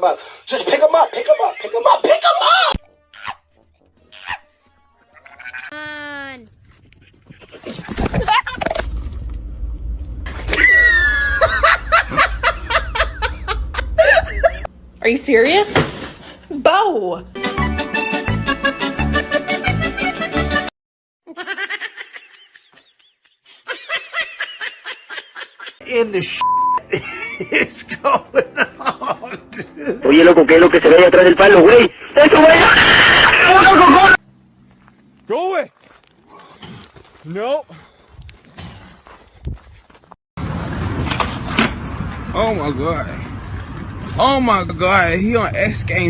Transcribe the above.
them up. Just pick them up, pick them up, pick them up, pick them up! Are you serious? Bo! In the is going on, dude. Oye, loco, ¿qué es lo que se ve ahí atrás del palo, güey? ¡Eso, güey! Go away! No. Oh my god. Oh my god, he on X Games.